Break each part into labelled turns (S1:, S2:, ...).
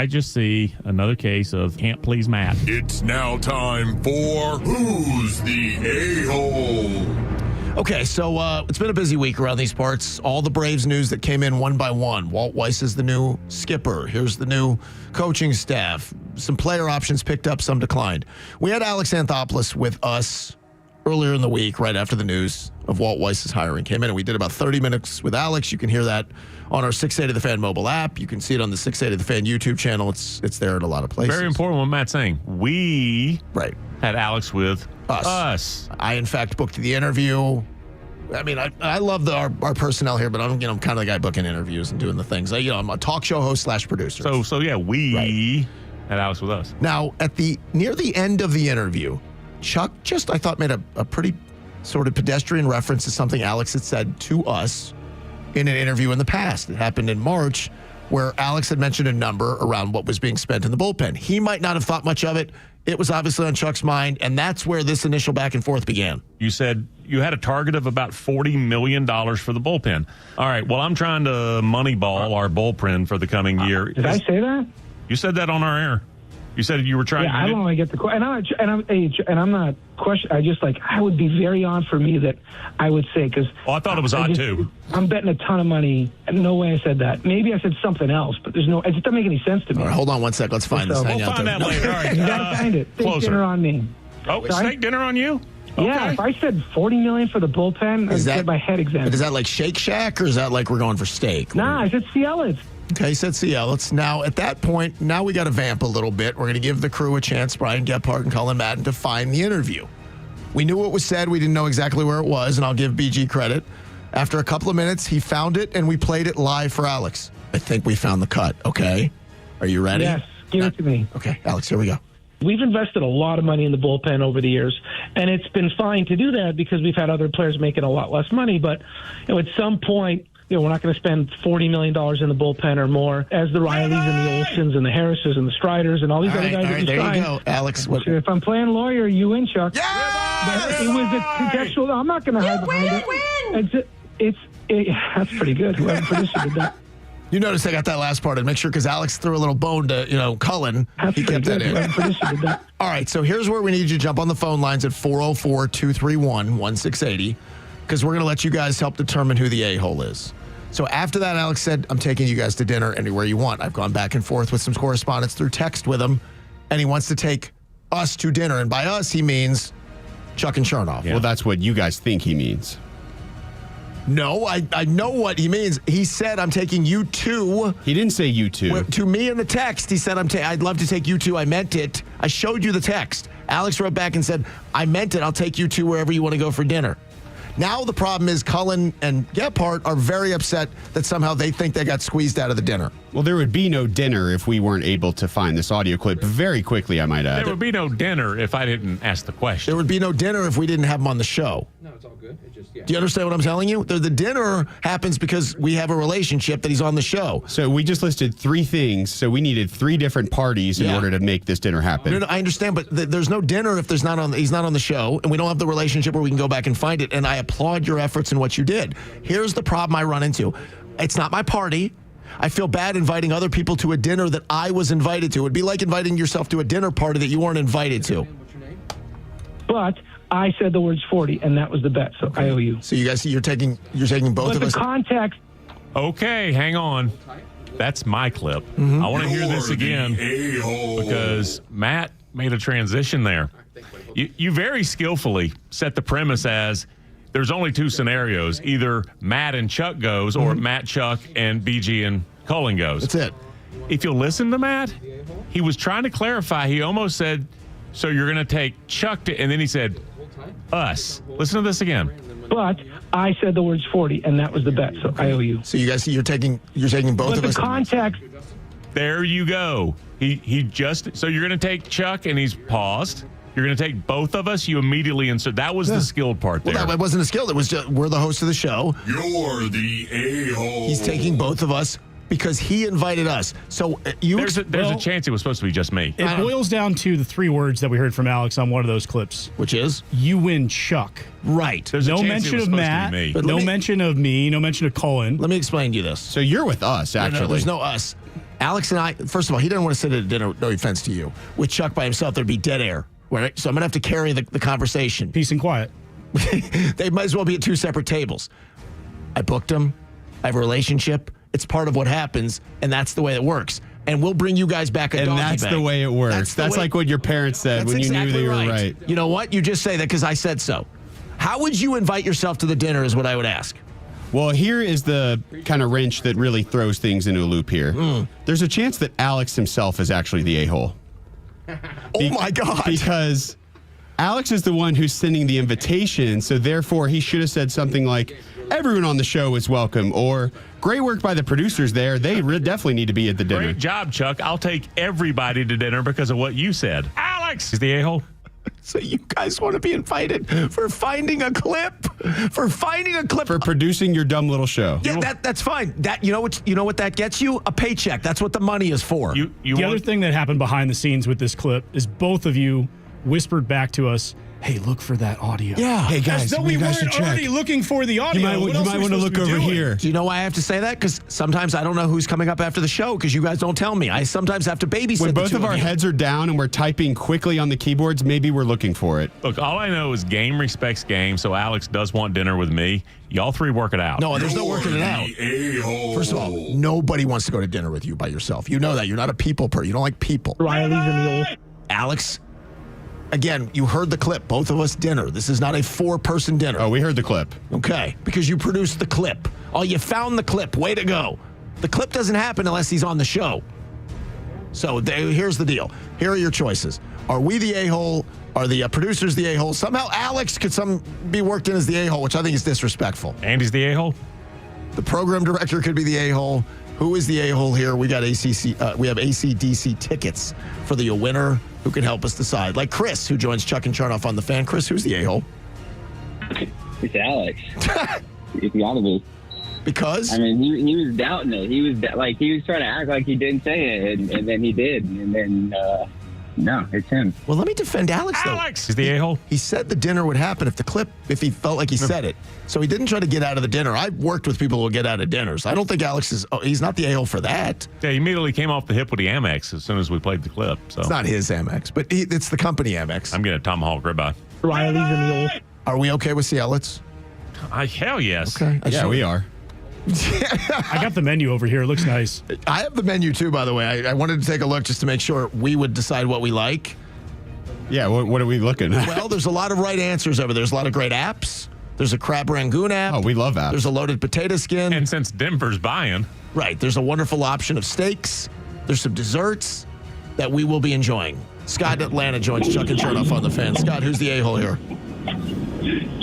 S1: I just see another case of can't please Matt.
S2: It's now time for Who's the A-Hole?
S3: Okay, so it's been a busy week around these parts. All the Braves news that came in one by one. Walt Weiss is the new skipper. Here's the new coaching staff. Some player options picked up, some declined. We had Alex Anthopoulos with us earlier in the week, right after the news of Walt Weiss's hiring came in, and we did about 30 minutes with Alex. You can hear that on our 680 The Fan mobile app. You can see it on the 680 The Fan YouTube channel. It's there at a lot of places.
S1: Very important what Matt's saying. We had Alex with us.
S3: I, in fact, booked the interview. I mean, I love our personnel here, but I'm kind of the guy booking interviews and doing the things. I'm a talk show host / producer.
S1: So yeah, we had Alex with us.
S3: Now, near the end of the interview, Chuck I thought made a pretty sort of pedestrian reference to something Alex had said to us in an interview in the past. It happened in March, where Alex had mentioned a number around what was being spent in the bullpen. He might not have thought much of it. It was obviously on Chuck's mind, and that's where this initial back and forth began.
S1: You said you had a target of about $40 million for the bullpen. All right, well, I'm trying to moneyball our bullpen for the coming year.
S4: Did I say that?
S1: You said that on our air. You said you were trying to...
S4: I don't want to get the question. I'm not question. I would be very odd for me that I would say, because...
S1: Oh, I thought it was odd, too.
S4: I'm betting a ton of money, and no way I said that. Maybe I said something else, but it just doesn't make any sense to me.
S3: All right, hold on one sec. Let's find this.
S1: We'll find that later. All right.
S4: You got to find it. Steak dinner on me.
S1: Oh, steak dinner on you? Okay.
S4: Yeah, if I said $40 million for the bullpen, I'd get my head examined.
S3: Is that like Shake Shack, or is that like we're going for steak?
S4: Nah, I said Ciela's.
S3: Okay, he said Ciela's. Now, at that point, now we got to vamp a little bit. We're going to give the crew a chance, Brian Gephardt and Cullen Madden, to find the interview. We knew what was said. We didn't know exactly where it was, and I'll give BG credit. After a couple of minutes, he found it, and we played it live for Alex. I think we found the cut, okay? Are you ready?
S4: Yes, give it to me.
S3: Okay, Alex, here we go.
S4: We've invested a lot of money in the bullpen over the years, and it's been fine to do that because we've had other players making a lot less money. But at some point, we're not going to spend $40 million in the bullpen or more, as the Rileys and the Olsons and the Harrises and the Striders and all these other guys.
S3: All right, there you go, Alex.
S4: If I'm playing lawyer, you win, Chuck.
S3: Yes!
S4: It was a contextual. I'm not going to hide behind it. That's pretty good. Whoever producer did that.
S3: You notice I got that last part in. Make sure, because Alex threw a little bone to, Cullen. He kept that in. All right, so here's where we need you to jump on the phone lines at 404-231-1680, because we're going to let you guys help determine who the a-hole is. So after that, Alex said, I'm taking you guys to dinner anywhere you want. I've gone back and forth with some correspondence through text with him, and he wants to take us to dinner. And by us, he means Chuck and Chernoff.
S5: Yeah. Well, that's what you guys think he means.
S3: No, I know what he means. He said, I'm taking you to...
S5: He didn't say you two.
S3: To me in the text, he said, I'd love to take you to. I meant it. I showed you the text. Alex wrote back and said, I meant it. I'll take you to wherever you want to go for dinner. Now the problem is Cullen and Gephardt are very upset that somehow they think they got squeezed out of the dinner.
S5: Well, there would be no dinner if we weren't able to find this audio clip very quickly, I might add.
S1: There would be no dinner if I didn't ask the question.
S3: There would be no dinner if we didn't have him on the show.
S6: No, it's all good. It just,
S3: Do you understand what I'm telling you? The dinner happens because we have a relationship that he's on the show.
S5: So we just listed three things, so we needed three different parties in order to make this dinner happen.
S3: No, I understand, but there's no dinner if he's not on the show, and we don't have the relationship where we can go back and find it, and I applaud your efforts in what you did. Here's the problem I run into. It's not my party. I feel bad inviting other people to a dinner that I was invited to. It would be like inviting yourself to a dinner party that you weren't invited to.
S6: What's your name?
S4: But I said the words 40, and that was the bet, so I owe you.
S3: So you guys, you're taking both of us.
S4: But the context...
S1: Okay, hang on. That's my clip. I want to hear this again because Matt made a transition there. You very skillfully set the premise as there's only two scenarios. Either Matt and Chuck goes or Matt, Chuck, and BG and Cullen goes.
S3: That's it.
S1: If you listen to Matt, he was trying to clarify. He almost said, so you're going to take Chuck to, and then he said, us. Listen to this again.
S4: But I said the words 40, and that was the bet, so I owe you.
S3: So you guys, you're taking both of us.
S4: But the context...
S1: There you go. He just, so you're going to take Chuck, and he's paused. You're going to take both of us. You immediately insert. That was the skilled part there.
S3: Well, that wasn't a skill. It was just, we're the host of the show.
S2: You're the a-hole.
S3: He's taking both of us because he invited us. So
S1: there's a chance it was supposed to be just me.
S7: It boils down to the three words that we heard from Alex on one of those clips.
S3: Which is?
S7: You win, Chuck.
S3: Right.
S1: There's
S7: no mention of Matt, no mention of me, no mention of Cullen.
S3: Let me explain to you this.
S5: So you're with us, actually.
S3: No, there's no us. Alex and I, first of all, he didn't want to sit at a dinner, no offense to you. With Chuck by himself, there'd be dead air. Right? So I'm going to have to carry the conversation.
S7: Peace and quiet.
S3: They might as well be at two separate tables. I booked him. I have a relationship. It's part of what happens, and that's the way it works. And we'll bring you guys back a
S5: And
S3: doggy
S5: that's
S3: bag.
S5: the way it works. That's like what your parents said when you knew they were right.
S3: You know what? You just say that because I said so. How would you invite yourself to the dinner is what I would ask.
S5: Well, here is the kind of wrench that really throws things into a loop here. There's a chance that Alex himself is actually the a-hole.
S3: Oh, my God.
S5: Because Alex is the one who's sending the invitation, so therefore he should have said something like, everyone on the show is welcome, or great work by the producers there. They definitely need to be at the dinner.
S1: Great job, Chuck. I'll take everybody to dinner because of what you said. Alex is the a-hole.
S3: So you guys want to be invited for finding a clip? For finding a clip?
S5: For producing your dumb little show.
S3: Yeah, that's fine. That you know what that gets you? A paycheck. That's what the money is for.
S7: The other thing that happened behind the scenes with this clip is both of you whispered back to us, hey, look for that audio.
S3: Yeah.
S5: Hey, guys,
S7: As though we weren't already looking for the audio.
S5: You might want to look over here.
S3: Do you know why I have to say that? Because sometimes I don't know who's coming up after the show because you guys don't tell me. I sometimes have to babysit
S5: When
S3: the
S5: both
S3: two
S5: of our
S3: you.
S5: heads are down and we're typing quickly on the keyboards, maybe we're looking for it.
S1: Look, all I know is game respects game, so Alex does want dinner with me. Y'all three work it out.
S3: No, there's no working it out.
S2: A-hole.
S3: First of all, nobody wants to go to dinner with you by yourself. You know that. You're not a people person. You don't like people.
S4: Riley's and the old.
S3: Alex, again, you heard the clip. Both of us dinner. This is not a 4-person dinner.
S5: Oh, we heard the clip.
S3: Okay, because you produced the clip. Oh, you found the clip. Way to go. The clip doesn't happen unless he's on the show. So here's the deal. Here are your choices. Are we the a-hole? Are the producers the a-hole? Somehow Alex could be worked in as the a-hole, which I think is disrespectful.
S1: Andy's the a-hole?
S3: The program director could be the a-hole. Who is the a-hole here? We got we have AC/DC tickets for the winner who can help us decide. Like Chris, who joins Chuck and Chernoff on the Fan. Chris, who's the a-hole?
S6: It's Alex. It's gotta be.
S3: Because?
S6: I mean, he was doubting it. He was trying to act like he didn't say it, and then he did, and then no, it's him.
S3: Well, let me defend Alex, though.
S1: Alex is the a-hole?
S3: He said the dinner would happen if he felt like he said it. So he didn't try to get out of the dinner. I've worked with people who get out of dinners. I don't think Alex he's not the a-hole for that.
S1: Yeah, he immediately came off the hip with the Amex as soon as we played the clip. So
S3: It's not his Amex, but it's the company Amex.
S1: I'm getting a tomahawk ribeye.
S4: Riley's and the old.
S3: Are we okay with Cielitz?
S1: Hell yes.
S3: Okay.
S5: Yeah, we are.
S7: I got the menu over here. It looks nice.
S3: I have the menu, too, by the way. I wanted to take a look just to make sure we would decide what we like.
S5: Yeah, what are we looking at?
S3: Well, there's a lot of right answers over there. There's a lot of great apps. There's a crab rangoon app.
S5: Oh, we love apps.
S3: There's a loaded potato skin.
S1: And since Denver's buying,
S3: Right. There's a wonderful option of steaks. There's some desserts that we will be enjoying. Scott in Atlanta joins Chuck and Chernoff on the Fan. Scott, who's the a-hole here?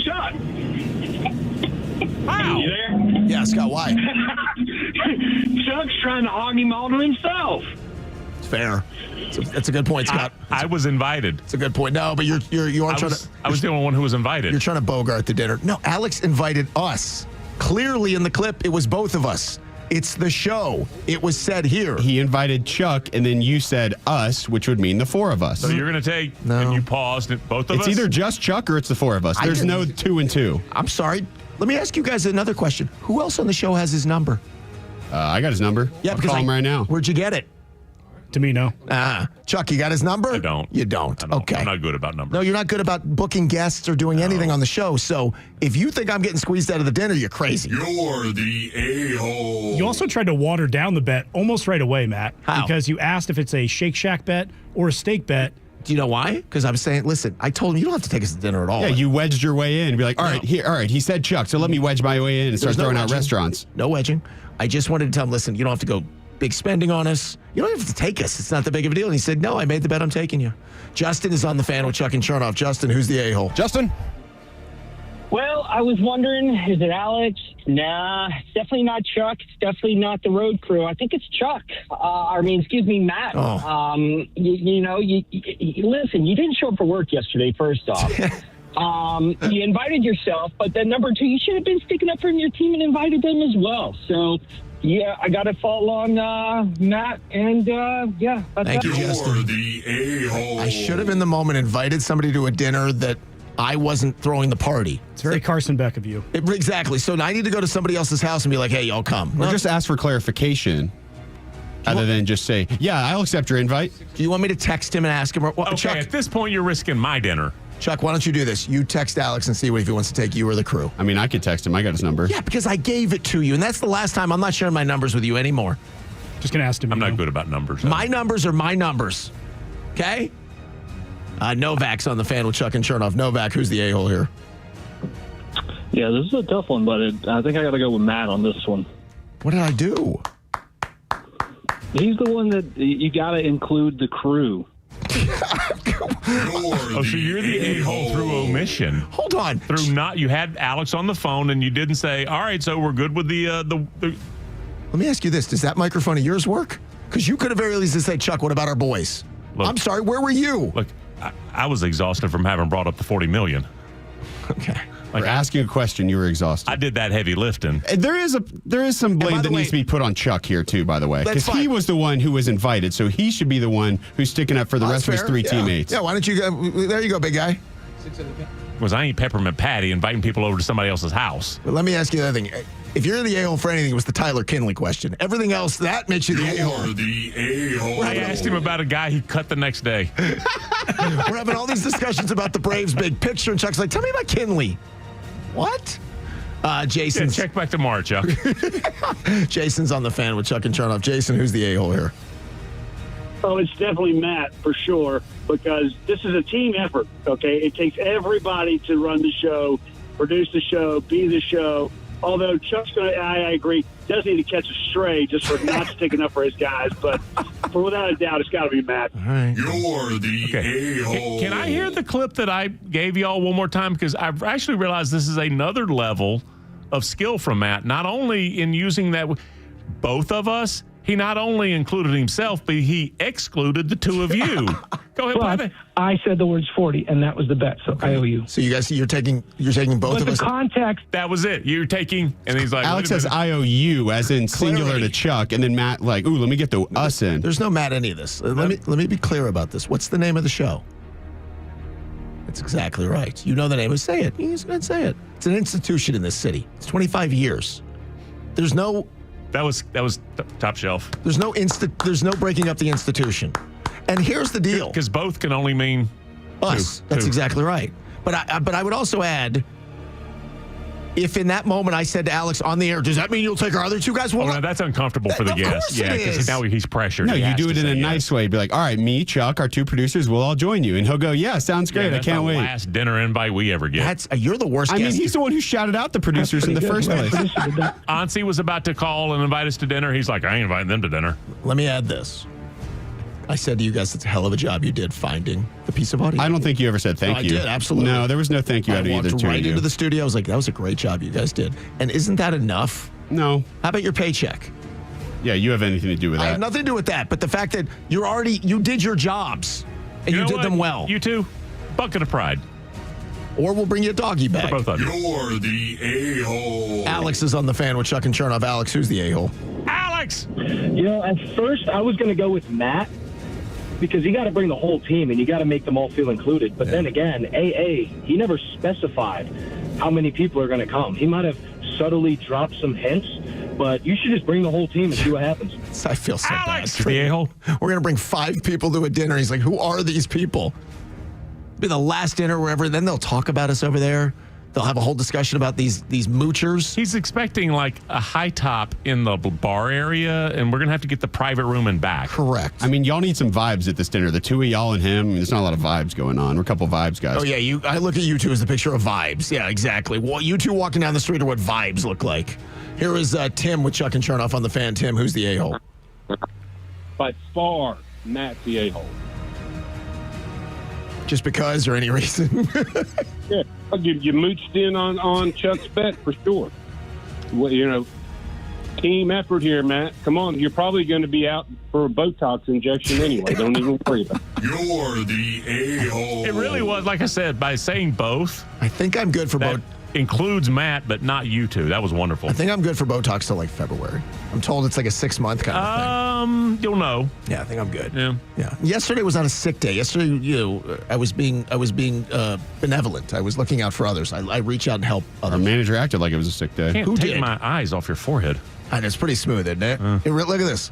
S8: Chuck,
S1: wow.
S8: you there?
S3: Yeah, Scott, why?
S8: Chuck's trying to hog him all to himself.
S3: It's fair. That's a good point, Scott.
S1: I was invited.
S3: It's a good point. No, but you are trying to.
S1: I was the only one who was invited.
S3: You're trying to bogart the dinner. No, Alex invited us. Clearly in the clip, it was both of us. It's the show. It was said here.
S5: He invited Chuck, and then you said us, which would mean the 4 of us.
S1: So you're going to take,
S3: No.
S1: and you paused, and both of
S5: It's
S1: us?
S5: either just Chuck or it's the 4 of us.
S3: I
S5: There's no
S3: didn't-
S5: 2 and 2.
S3: I'm sorry. Let me ask you guys another question. Who else on the show has his number?
S5: I got his number.
S3: Yeah,
S5: I'll
S3: because
S5: call him right now.
S3: Where'd you get it?
S7: To me, no.
S3: Chuck, you got his number?
S1: I don't.
S3: You don't.
S1: I don't.
S3: Okay.
S1: I'm not good about numbers.
S3: No, you're not good about booking guests or doing anything on the show. So if you think I'm getting squeezed out of the dinner, you're crazy.
S2: You're the a-hole.
S7: You also tried to water down the bet almost right away, Matt,
S3: How?
S7: because you asked if it's a Shake Shack bet or a steak bet.
S3: Do you know why? Because I'm saying, listen, I told him you don't have to take us to dinner at all.
S5: Yeah, you wedged your way in and be like, all right, he said Chuck, so let me wedge my way in and start
S3: There's no
S5: throwing out
S3: wedging.
S5: restaurants.
S3: No wedging. I just wanted to tell him, listen, you don't have to go big spending on us. You don't have to take us. It's not that big of a deal. And he said, no, I made the bet. I'm taking you. Justin is on the Fan with Chuck and Chernoff. Justin, who's the a-hole?
S5: Justin?
S6: Well, I was wondering, is it Alex? Nah, it's definitely not Chuck. It's definitely not the road crew. I think it's Chuck. Excuse me, Matt.
S3: Oh.
S6: You listen, you didn't show up for work yesterday, first off. You invited yourself, but then number 2, you should have been sticking up for your team and invited them as well. So, yeah, I got to fall on Matt, and yeah.
S3: Thank you,
S2: You're
S3: Justin.
S2: the a-hole.
S3: I should have, in the moment, invited somebody to a dinner that I wasn't throwing the party.
S7: It's very Carson Beck of you.
S3: Exactly. So now I need to go to somebody else's house and be like, hey, y'all come.
S5: Or just ask for clarification. other than just say, yeah, I'll accept your invite.
S3: Do you want me to text him and ask him?
S1: Okay,
S3: Chuck,
S1: at this point, you're risking my dinner.
S3: Chuck, why don't you do this? You text Alex and see if he wants to take you or the crew.
S5: I mean, I could text him. I got his number.
S3: Yeah, because I gave it to you, and that's the last time. I'm not sharing my numbers with you anymore.
S7: Just going to ask him.
S1: I'm not good about numbers.
S3: My numbers are my numbers. Okay? Novak's on the fan with Chuck and Chernoff. Novak, who's the a-hole here?
S9: Yeah, this is a tough one, but I think I got to go with Matt on this one.
S3: What did I do?
S9: He's the one that you got to include the crew.
S1: So you're the a-hole through omission.
S3: Hold on.
S1: Through not, you had Alex on the phone and you didn't say, all right, so we're good with the
S3: Let me ask you this. Does that microphone of yours work? Because you could have very easily said, Chuck, what about our boys?
S1: Look,
S3: I'm sorry, where were you?
S1: Look, I was exhausted from having brought up the $40 million.
S3: Okay.
S5: For asking a question, you were exhausted.
S1: I did that heavy lifting.
S5: And there is some blame that needs to be put on Chuck here too, by the way, because he was the one who was invited, so he should be the one who's sticking up for the rest of his three teammates.
S3: Yeah, why don't you go? There you go, big guy.
S1: Because I ain't Peppermint Patty inviting people over to somebody else's house.
S3: But let me ask you the other thing. If you're the a-hole for anything, it was the Tyler Kinley question. Everything else, that makes you the a-hole.
S2: You're the a-hole.
S1: I asked him about a guy he cut the next day.
S3: We're having all these discussions about the Braves' big picture, and Chuck's like, tell me about Kinley. What? Jason.
S1: Yeah, check back tomorrow, Chuck.
S3: Jason's on the fan with Chuck and Chernoff. Jason, who's the a-hole here?
S8: Oh, it's definitely Matt for sure, because this is a team effort, okay? It takes everybody to run the show, produce the show, be the show. Although Chuck's going to, I agree, does need to catch a stray just for not sticking up for his guys. But for without a doubt, it's got to be Matt.
S3: All right.
S2: You're the a-hole.
S1: Can I hear the clip that I gave y'all one more time? Because I've actually realized this is another level of skill from Matt. Not only in using that, both of us, he not only included himself, but he excluded the two of you. Go ahead,
S4: But
S1: Bobby.
S4: I said the words 40, and that was the bet, so I owe you.
S3: So you guys, you're taking both
S4: But
S3: of
S4: the
S3: us.
S4: context,
S1: That was it. You're taking, and he's like,
S5: Alex
S1: wait a
S5: says
S1: minute.
S5: IOU, as in singular
S3: Clearly.
S5: to Chuck, and then Matt like, ooh, let me get the us in.
S3: There's no Matt any of this. Let me be clear about this. What's the name of the show? That's exactly right. You know the name. Say it. He's going to say it. It's an institution in this city. It's 25 years. There's no
S1: That was top shelf.
S3: there's no breaking up the institution. And here's the deal.
S1: Because both can only mean
S3: Us. That's
S1: Two.
S3: exactly right. But I would also add, if in that moment I said to Alex on the air, does that mean you'll take our other two guys? Well,
S1: no, that's uncomfortable for the
S3: Of
S1: guest.
S3: course
S1: Yeah,
S3: it
S1: because
S3: is.
S1: now he's pressured.
S5: No,
S1: He
S5: you
S1: has
S5: do
S1: to
S5: it in
S1: say
S5: a
S1: yes.
S5: nice way. Be like, all right, me, Chuck, our two producers, we'll all join you. And he'll go, yeah, sounds great.
S1: Yeah,
S5: I
S1: that's
S5: can't
S1: the
S5: wait.
S1: last dinner invite we ever get.
S3: that's you're the worst
S5: I mean,
S3: guest.
S5: he's the one who shouted out the producers in the first place.
S1: Ansi was about to call and invite us to dinner. He's like, I ain't inviting them to dinner.
S3: Let me add this. I said to you guys, it's a hell of a job you did finding the piece of audio.
S5: I don't think you ever said thank
S3: I
S5: you.
S3: did, absolutely.
S5: No, there was no thank you
S3: I
S5: out of either
S3: walked
S5: two
S3: right
S5: of you.
S3: into the studio. I was like, that was a great job you guys did. And isn't that enough?
S5: No.
S3: How about your paycheck?
S5: Yeah, you have anything to do with
S3: I
S5: that.
S3: have nothing to do with that. But the fact that you did your jobs and you
S1: know
S3: did
S1: what?
S3: them well.
S1: You two, bucket of pride.
S3: Or we'll bring you a doggy
S1: For
S3: bag.
S1: both of you.
S2: You're the a-hole.
S3: Alex is on the fan with Chuck and Chernoff. Alex, who's the a-hole?
S1: Alex!
S6: You know, at first I was going to go with Matt because you got to bring the whole team and you got to make them all feel included. But then again, he never specified how many people are going to come. He might have subtly dropped some hints, but you should just bring the whole team and see what happens.
S3: I feel so
S1: Alex!
S3: bad.
S1: The a-hole.
S3: We're going to bring 5 people to a dinner. He's like, who are these people? Be the last dinner wherever. Then they'll talk about us over there. They'll have a whole discussion about these moochers.
S1: He's expecting like a high top in the bar area, and we're going to have to get the private room and back.
S3: Correct.
S5: I mean, y'all need some vibes at this dinner. The two of y'all and him, there's not a lot of vibes going on. We're a couple vibes guys.
S3: Oh, yeah. I look at you two as the picture of vibes. Yeah, exactly. Well, you two walking down the street are what vibes look like. Here is Tim with Chuck and Chernoff on the fan. Tim, who's the a-hole?
S9: By far, Matt's the a-hole.
S3: Just because or any reason?
S9: Yeah, you mooched in on Chuck's bet for sure. Well, you know, team effort here, Matt. Come on, you're probably going to be out for a Botox injection anyway. Don't even worry about it.
S2: You're the a-hole.
S1: It really was, like I said, by saying both,
S3: I think I'm good for
S1: that includes Matt, but not you two. That was wonderful.
S3: I think I'm good for Botox till like February. I'm told it's like a 6-month kind of
S1: You'll know.
S3: thing. Yeah, I think I'm good.
S1: Yeah.
S3: Yesterday was not a sick day. Yesterday, I was being benevolent. I was looking out for others. I reach out and help
S5: Our
S3: others.
S5: manager acted like it was a sick day.
S1: Can't
S3: Who
S1: take
S3: did?
S1: my eyes off your forehead.
S3: And it's pretty smooth, isn't it? Hey, look at this.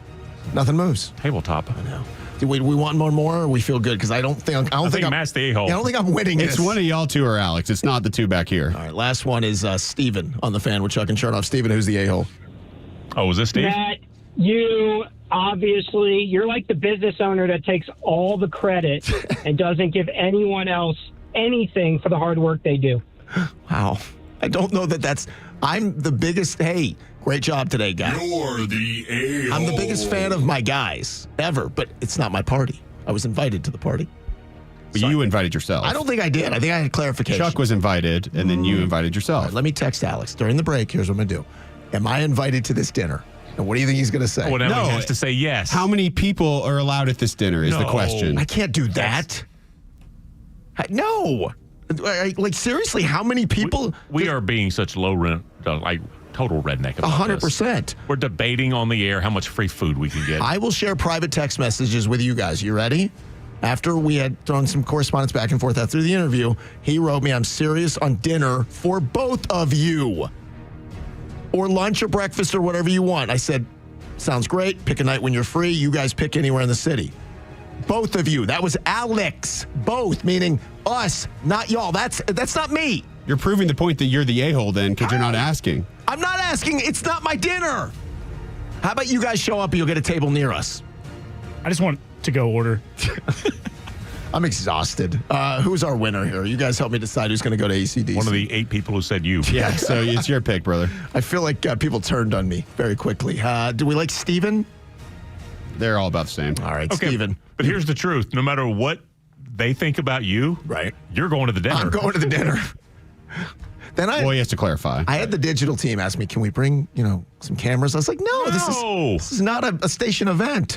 S3: Nothing moves.
S1: Tabletop.
S3: I know. Do we want more, or we feel good? Because I don't think I'm
S1: Matt's the a-hole.
S3: I don't think I'm winning
S5: It's
S3: this.
S5: one of y'all two or Alex. It's not the two back here.
S3: All right, last one is Steven on the fan with Chuck and Chernoff. Steven, who's the a-hole?
S1: Oh, was this Steve?
S6: Matt, you obviously, you're like the business owner that takes all the credit and doesn't give anyone else anything for the hard work they do.
S3: Wow. I don't know that I'm the biggest. Hey, great job today, guys.
S2: You're the a-hole.
S3: I'm the biggest fan of my guys ever, but it's not my party. I was invited to the party.
S5: But you invited yourself.
S3: I don't think I did. I think I had clarification.
S5: Chuck was invited, and then you invited yourself.
S3: All right, let me text Alex. During the break, here's what I'm going to do. Am I invited to this dinner? And what do you think he's going to say?
S1: Well, now
S5: No.
S1: he has to say yes.
S5: How many people are allowed at this dinner is the
S1: No.
S5: question.
S3: I can't do that. No. Like, seriously, how many people?
S1: We are being such low rent, like total redneck about
S3: 100%.
S1: this. We're debating on the air how much free food we can get.
S3: I will share private text messages with you guys. You ready? After we had thrown some correspondence back and forth after the interview, he wrote me, I'm serious on dinner for both of you. Or lunch or breakfast or whatever you want. I said, sounds great. Pick a night when you're free. You guys pick anywhere in the city. Both of you. That was Alex. Both, meaning us, not y'all. That's not me.
S5: You're proving the point that you're the a-hole then because you're not asking.
S3: I'm not asking. It's not my dinner. How about you guys show up and you'll get a table near us?
S7: I just want to go order.
S3: I'm exhausted. Who's our winner here? You guys help me decide who's going to go to ACDC.
S1: One of the 8 people who said you.
S5: Yeah, so it's your pick, brother.
S3: I feel like people turned on me very quickly. Do we like Steven?
S5: They're all about the same.
S3: All right,
S1: Okay,
S3: Steven.
S1: but here's the truth. No matter what they think about you,
S3: Right.
S1: you're going to the dinner.
S3: I'm going to the dinner. Then
S5: Well, he has to clarify.
S3: I had the digital team ask me, can we bring, some cameras? I was like, no. This is not a station event.